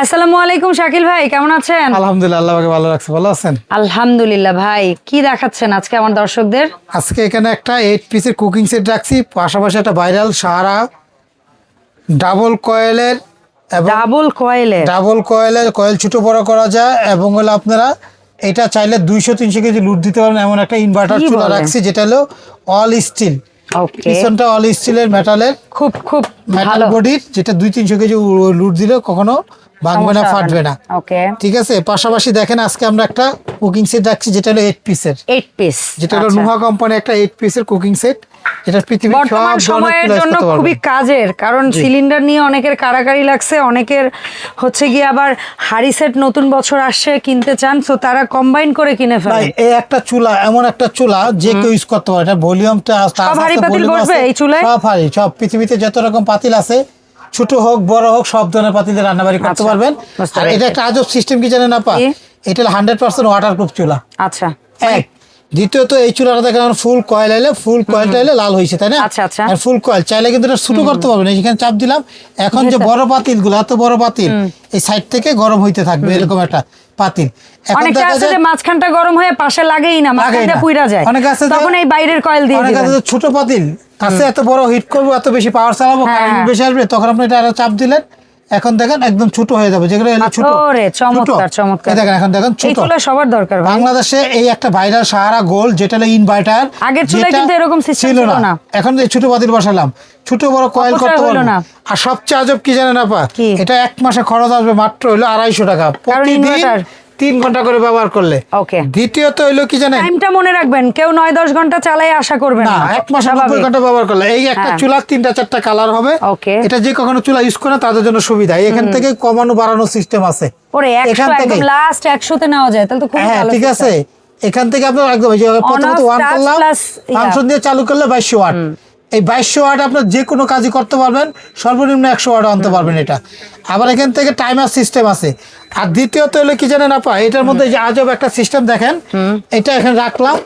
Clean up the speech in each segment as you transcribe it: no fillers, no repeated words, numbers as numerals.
আসসালামু আলাইকুম শাকিল ভাই, কেমন আছেন? আলহামদুলিল্লাহ, আল্লাহ পাক ভালো রাখছে। ভালো আছেন? আলহামদুলিল্লাহ। ভাই কি দেখাচ্ছেন আজকে আমার দর্শকদের? আজকে এখানে একটা 8 পিসের কুকিং সেট রাখছি, পাশাপাশি একটা ভাইরাল সাহারা ডাবল কয়েলের কয়েল ছোট বড় করা যায়, এবং হলো আপনারা এটা চাইলে 200-300 কেজি লুট দিতে পারেন এমন একটা ইনভার্টার চুলা রাখছি, যেটা হলো অল স্টিল। পিছনটা অল স্টিলের মেটালের, খুব মেটাল বডির, যেটা 200-300 কেজি লুট দিলে কখনো ভাঙবে না, ফাটবে না। ঠিক আছে। পাশাপাশি দেখেন আজকে আমরা একটা কুকিং সেট রাখছি, যেটা হলো 8 পিসের, যেটা হলো নুহা কোম্পানি একটা 8 পিসের কুকিং সেট। এটা পৃথিবীর বর্তমান সময়ের জন্য খুবই কাজের, কারণ সিলিন্ডার নিয়ে অনেকের কারাকারি লাগছে, অনেকের হচ্ছে গিয়ে আবার হাড়ি সেট নতুন বছর আসছে কিনতে চান, তো তারা কম্বাইন করে কিনে ফেলে। এই একটা চুলা এমন একটা চুলা যে কেউ ইউজ করতে পারে। এটা ভলিউমটা সব হাড়ি পাতিল বসবে এই চুলায়, সব পৃথিবীতে যত রকম পাতিল আছে, ছোট হোক বড় হোক, সব ধরনের পাতিলে রান্নাবাড়ি করতে পারবেন। আর এটা একটা আজব সিস্টেম, কি জানেন আপা? এটা 100% ওয়াটারপ্রুফ চুলা। আচ্ছা। এক দ্বিতীয়ত, এই চুলাটা দেখেন ফুল কয়েল কয়েলটা এলে লাল হয়েছে, তাই না? আর ফুল কয়েল চাইলে কিন্তু এটা ছোট করতে পারবেন। এখানে চাপ দিলাম, এখন যে বড় পাতিল গুলো, এত বড় পাতিল এই সাইড থেকে গরম হইতে থাকবে, এরকম একটা পাতিল। অনেকে আছে যে মাঝখানটা গরম হয়ে পাশে লাগেই না, মাঝখানটা পুইরা যায়, তখন এই বাইরের কয়েল দিয়ে দিবেন। অনেক আছে ছোট পাতিল আছে, এত বড় হিট করবো, এত বেশি পাওয়ার চালাবো, কারেন্ট বেশি আসবে, তখন আপনি এটা আরো চাপ দিলেন, এখন দেখেন একদম ছোট হয়ে যাবে। যেগুলো ছোট, চমৎকার। দেখেন এখন দেখেন ছোট, সবার দরকার। বাংলাদেশে এই একটা ভাইরাল সাহারা গোল্ড, যেটা হলো ইনভার্টার। আগের চুলায় কিন্তু এরকম সিস্টেম ছিল না। এখন এই ছোট পাতিল বসালাম, ছোট বড় কয়েল করতে পারবো না। আর সবচেয়ে আজব কি জানেন আপা? এটা 1 মাসে খরচ আসবে মাত্র হলো 250 টাকা, প্রতিদিন 3 ঘন্টা করে ব্যবহার করলে। দ্বিতীয়ত হইলো কি জানেন, টাইমটা মনে রাখবেন, কেউ 9-10 ঘন্টা চালায় আশা করবেন না, 1 মাসে 90 ঘন্টা ব্যবহার করলে। এই একটা চুলা 3-4টা কালার হবে। এটা যে কখনো চুলা ইউজ করে তাদের জন্য সুবিধা। এখান থেকে কমানো বাড়ানো সিস্টেম আছে। এখান থেকে লাস্ট 100 তে নেওয়া যায়, তাহলে তো খুব ভালো। ঠিক আছে। এখান থেকে আপনার একদম প্রথমত 1 করলাম, ফাংশন দিয়ে চালু করলে 2200 ওয়াট। এই 2200 ওয়াট আপনার যে কোনো কাজই করতে পারবেন, সর্বনিম্ন 100 ওয়াট আনতে পারবেন এটা। আবার এখান থেকে টাইমার সিস্টেম আছে। আর দ্বিতীয়ত হলো কি জানেন আপা, এটার মধ্যে যে আজব একটা সিস্টেম দেখেন, এটা এখানে রাখলাম,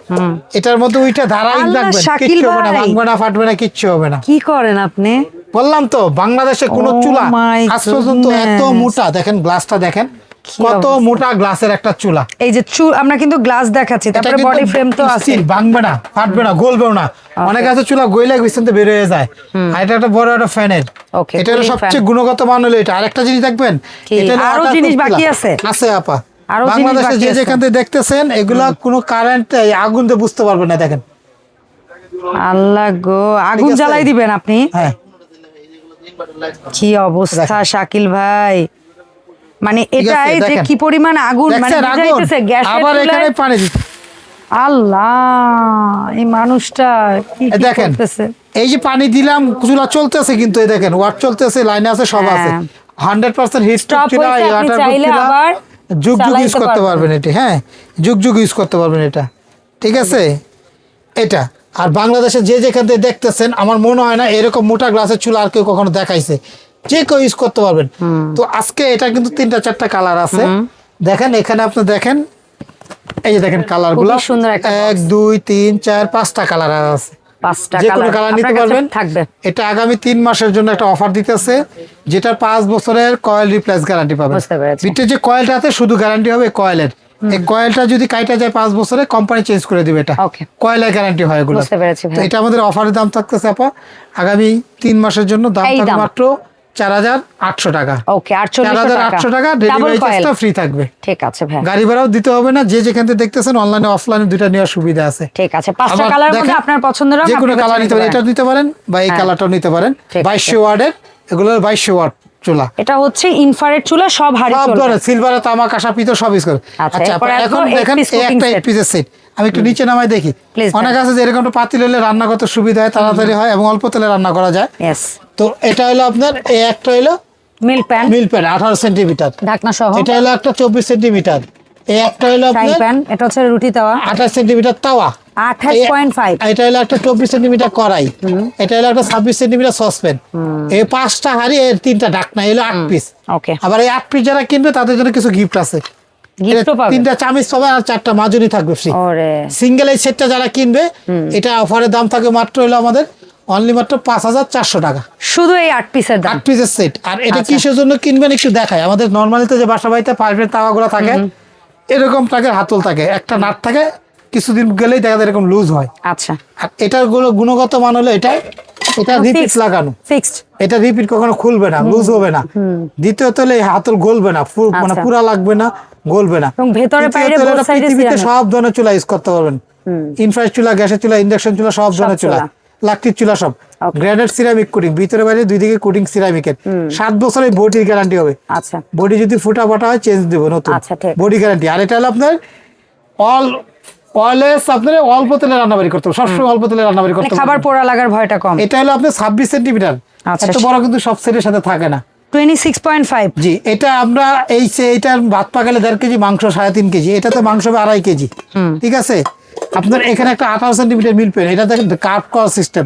এটার মধ্যে ওইটা ধারাবাহিক রাখবেন, কিচ্ছু হবে না, ভাঙবে না, ফাটবে না, কিচ্ছু হবে না। কি করেন আপনি? বললাম তো, বাংলাদেশে কোন চুলা আজ পর্যন্ত এত মোটা, দেখেন গ্লাসটা দেখেন কত মোটা গ্লাসের একটা চুলা। এই যে আমরা কিন্তু গ্লাস দেখাচ্ছি, তারপরে বডি ফ্রেম তো আছে, ভাঙবে না, ফাটবে না, গলবেও না। অনেক আছে চুলা গইলে গুইছতে বের হয়ে যায়। আর এটা একটা বড় একটা ফ্যানের, এটা হলো সবচেয়ে গুণগত মান হলো এটা। আরেকটা জিনিস দেখবেন, এটা আরো জিনিস বাকি আছে আপা। বাংলাদেশে যে যেখান থেকে দেখতেছেন, এগুলা কোনো কারেন্ট আগুন দিয়ে বুঝতে পারবেন না। দেখেন, আল্লাহ গো, আগুন জ্বালাই দিবেন আপনি? হ্যাঁ। কি অবস্থা শাকিল ভাই, মানে এটাই যে কি পরিমাণ আগুন, মানে বুঝাইতেছে গ্যাসের আবার এখানে পানি দিতে। আল্লাহ, এই মানুষটা কি করতেছে? এই যে পানি দিলাম, চুলা চলতেছে, কিন্তু এই দেখেন ওয়াট চলতেছে, লাইনে আছে, সব আছে। 100% হিট স্টপ চুলা, যুগ ইউজ করতে পারবেন এটা। হ্যাঁ, যুগ ইউজ করতে পারবেন এটা। ঠিক আছে। এটা আর বাংলাদেশে যে যেখান থেকে দেখতেছেন, আমার মনে হয় না এরকম মোটা গ্লাসের চুলা আর কেউ কখনো দেখাইছে, যে কেউ ইউজ করতে পারবেন। তো আজকে এটা কিন্তু 3-4টা কালার আছে। দেখেন এখানে আপনি দেখেন, এই যে দেখেন কালার গুলো, 1 2 3 4 5টা কালার আছে। যে কোনো কালার নিতে পারবেন। এটা আগামী 3 মাসের জন্য একটা অফার দিতেছে, যেটা 5 বছরের কয়েল রিপ্লেস গ্যারান্টি পাবেন। ভিতরে যে কয়েলটা আছে শুধু গ্যারান্টি হবে কয়েলের। এই কয়েলটা যদি কাইটা যায় 5 বছরে, কোম্পানি চেঞ্জ করে দিবে। এটা কয়েলের গ্যারান্টি হয় এগুলো। তো এটা আমাদের অফারের দাম থাকতেছে আপা, আগামী 3 মাসের জন্য দাম থাকবে মাত্র 4800 টাকা। 4800 টাকা, ডেলিভারি চার্জটা ফ্রি থাকবে। ঠিক আছে ভাই, গাড়ি ভাড়াও দিতে হবে না। যে যেখান থেকে দেখতেছেন, অনলাইনে অফলাইনে দুটো নেওয়ার সুবিধা আছে। ঠিক আছে। 5টা কালারের মধ্যে আপনার পছন্দের যে কোনো কালার নিতে পারেন, এটাও নিতে পারেন বা এই কালারটাও নিতে পারেন। 2200 ওয়াটের, এগুলো 2200 ওয়াট চুলা। এটা হচ্ছে ইনফ্রারেড চুলা, সব হাড়ি চলে, সিলভার, তামা, কাঁসা, পিতল সব ইউজ করে। আচ্ছা, এখন দেখেন এই একটা 8 পিসের সেট, আমি একটু নিচে নামাই দেখি। অনেক আছে যে এরকম পাতিল হলে রান্না করতে সুবিধা হয়, তাড়াতাড়ি হয় এবং অল্প তেলে রান্না করা যায়। তো এটা হলো আপনার, এই একটা হলো মিল প্যান 18 সেন্টিমিটার ঢাকনা সহ। এটা হলো একটা 24 সেন্টিমিটার। এই একটা হলো আপনার প্যান, এটা হচ্ছে রুটি তাওয়া, 28 সেন্টিমিটার তাওয়া, 28.5। এটা হলো একটা 24 সেন্টিমিটার কড়াই। এটা হলো একটা 26 সেন্টিমিটার সসপ্যান। এই 5টা হাঁড়ি, এর 3টা ঢাকনা, এলো 8 পিস। আবার এই 8 পিস যারা কিনবে তাদের জন্য কিছু গিফট আছে। 3টা চামচ পাবে আর 4টা মাজনি থাকবে ফ্রি। সিঙ্গেল এই সেটটা যারা কিনবে, এটা অফারের দাম থাকবে মাত্র হলো আমাদের অনলি মাত্র 5400 টাকা, শুধু এই 8 পিসের দাম। 8 পিসের সেট। আর এটা কিসের জন্য কিনবেন একটু দেখায়। আমাদের নরমালিতে যে বাসা বাড়িতে পাইপের তাওয়াগুলো থাকে এরকম থাকে, হাতল থাকে, একটা নাট থাকে, কিছুদিন গেলেই দেখা যায় এরকম লুজ হয়। আচ্ছা, আর এটার গুণগত মান হলো এটা রিপিট লাগানো, ফিক্সড, এটা রিপিট কখনো খুলবে না, লুজ হবে না। দ্বিতীয়ত হলো এই হাতল গলবে না, মানে পুরা লাগবে না, গলবে না। এবং ভেতরে বাইরে বোথ সাইডে পৃথিবীতে সব ধরনের চুলা ইউজ করতে পারবেন, ইনফ্রাস্ট্রাকচার চুলা, গ্যাসের চুলা, ইন্ডাকশন চুলা, সব ধরনের চুলা, লাকড়ির চুলা সব। গ্রেডেড সিরামিক কোটিং, ভিতরে বাইরে দুই দিকে কোটিং সিরামিকের। 7 বছরের বডির গ্যারান্টি হবে। আচ্ছা, বডি যদি ফুটা ফাটা হয় চেঞ্জ দেব নতুন, বডি গ্যারান্টি। আর এটা হলো আপনার অলওয়েজ আপনার অল্প তেলে রান্নাবাড়ি করতে হবে, সবসময় অল্প তেলে রান্নাবাড়ি করতে হবে, খাবার পোড়া লাগার ভয়টা কম। এটা হলো আপনার 26 সেন্টিমিটার, এত বড় কিন্তু সব সেটের সাথে থাকে না। 26.5। জি, এটা আমরা এইটার ভাত পাকালে 1.5 কেজি, মাংস 3.5 কেজি, এটাতে মাংস হবে 2.5 কেজি। ঠিক আছে, আপনার এখানে একটা 18 সেন্টিমিটার মিল পেন, এটা দেখেন কার্ভ করা সিস্টেম,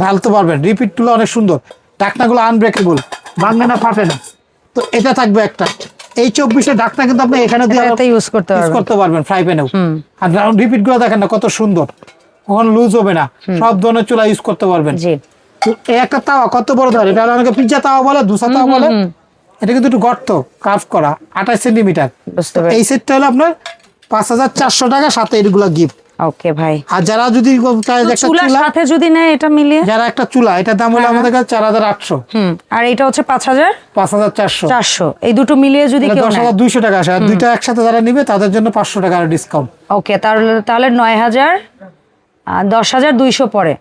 ঢালতে পারবেন। রিপিট গুলো অনেক সুন্দর, ঢাকনাগুলো আনব্রেকেবল, ভাঙে না, ফাটে না। তো এটা থাকবে একটা। এই 24-এর ঢাকনা কিন্তু আপনি এখানে দিয়ে ইউজ করতে পারবেন ফ্রাই প্যানেও। আর রিপিট গুলো দেখেন না কত সুন্দর, কখনো লুজ হবে না, সব ধরনের চুলা ইউজ করতে পারবেন। এই একটা তাওয়া কত বড় ধরে, এটা অনেকে পিজ্জা তাওয়া বলে, দুসা তাওয়া বলে, এটা কিন্তু একটু গর্ত কার্ভ করা, 28 সেন্টিমিটার। এই সেটটা হলো আপনার 5400 টাকা, সাথে এগুলো গিফট। ওকে ভাই। আর যারা যদি চুলার সাথে যদি নেয় এটা মিলিয়ে, যারা একটা চুলা, এটার দাম হলো আমাদের কাছে 4800। আর এটা হচ্ছে 5400। এই দুটো মিলিয়ে যদি কেউ 10200 টাকা আসে। আর দুইটা একসাথে যারা নিবে তাদের জন্য 500 টাকা ডিসকাউন্ট। ওকে, তাহলে 9000 আর 10200 পরে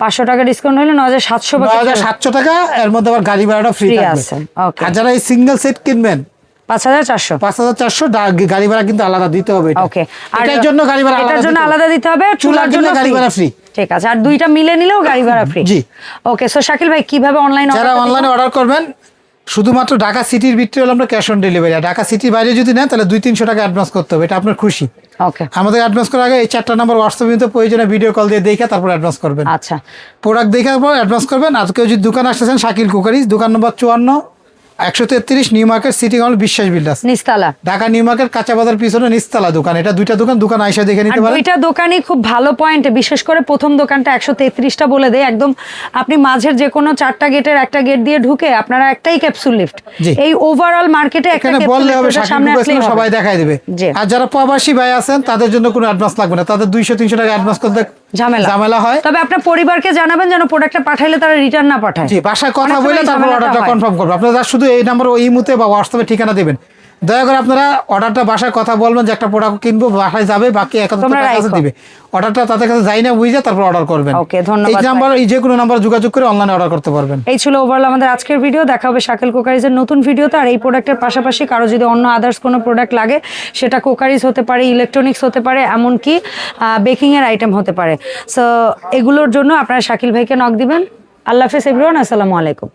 500 টাকা ডিসকাউন্ট হলে 9700 টাকা। এর মধ্যে আবার গাড়ি ভাড়াটা ফ্রি আছে। ওকে, আর যারা এই সিঙ্গেল সেট কিনবেন 5400 গাড়ি ভাড়া কিন্তু আলাদা দিতে হবে। ওকে, এটার জন্য গাড়ি ভাড়া এটার জন্য আলাদা দিতে হবে, চুলার জন্য গাড়ি ভাড়া ফ্রি। ঠিক আছে, আর দুইটা মিলে নিলেও গাড়ি ভাড়া ফ্রি। জি। ওকে, সো শাকিল ভাই কিভাবে যারা অনলাইনে অর্ডার করবেন, শুধুমাত্র ঢাকা সিটির ভিতরে হলে আমরা ক্যাশ অন ডেলিভারি। ঢাকা সিটির বাইরে যদি নেন তাহলে 200-300 টাকা অ্যাডভান্স করতে হবে, এটা আপনার খুশি। ওকে, আমাদের অ্যাডভান্স করার আগে এই 4টা নাম্বার হোয়াটসঅ্যাপে নিতে প্রয়োজনে ভিডিও কল দিয়ে দেখে তারপর অ্যাডভান্স করবেন। আচ্ছা, প্রোডাক্ট দেখে তারপর অ্যাডভান্স করবেন। আর কেউ যদি দোকানে আসতেছেন, শাকিল কুকারিজ, দোকান নম্বর 54-133 নিউ মার্কেট, সিটি হল, বিশ্বাস বিল্ডার্স, নিচতলা, ঢাকা নিউ মার্কেট, কাঁচা বাজার পিছনে নিচতলা দোকান। এটা দুইটা দোকান আইসা দেখে নিতে পারেন। দুইটা দোকানই খুব ভালো পয়েন্ট, বিশেষ করে প্রথম দোকানটা 133টা বলে দেয় একদম। আপনি মাঝের যে কোনো 4টা গেটের একটা গেট দিয়ে ঢুকে আপনারা একটাই ক্যাপসুল লিফট। এই ওভারঅল মার্কেটে একটা বললে হবে, শাকিল কুকারিজ সবাই দেখাই দেবে। আর যারা প্রবাসী ভাই আছেন তাদের জন্য কোনো অ্যাডভান্স লাগবে না, তাদের 200-300 টাকা অ্যাডভান্স করতে ঝামেলা হয়। তবে আপনার পরিবারকে জানাবেন যেন প্রোডাক্টটা পাঠাইলে তারা রিটার্ন না পাঠায়। জি, বাসায় কথা বলে তারপর অর্ডারটা কনফার্ম করবে। আপনারা শুধু এই নাম্বার, ওই মুহূর্তে বা হোয়াটসঅ্যাপে ঠিকানা দিবেন। দয়া করে আপনারা অর্ডারটা বাসায় কথা বলবেন যে একটা প্রোডাক্ট কিনবো, বাসায় যাবে, বাকি 1000 টাকা কাছে দিবে। অর্ডারটা তাদের কাছে যাই না বুঝে তারপর অর্ডার করবেন। ওকে, ধন্যবাদ। এই নাম্বার, এই যে কোনো নাম্বার যোগাযোগ করে অনলাইনে অর্ডার করতে পারবেন। এই ছিল ওভারঅল আমাদের আজকের ভিডিও। দেখা হবে শাকিল কুকারিজের নতুন ভিডিওতে। আর এই প্রোডাক্টের পাশাপাশি কারো যদি অন্য আদার্স কোনো প্রোডাক্ট লাগে, সেটা কুকারিজ হতে পারে, ইলেকট্রনিক্স হতে পারে, এমনকি বেকিং এর আইটেম হতে পারে। সো এগুলোর জন্য আপনারা শাকিল ভাইকে নক দিবেন। আল্লাহ হাফেজ এভরিওয়ান, আসসালামু আলাইকুম।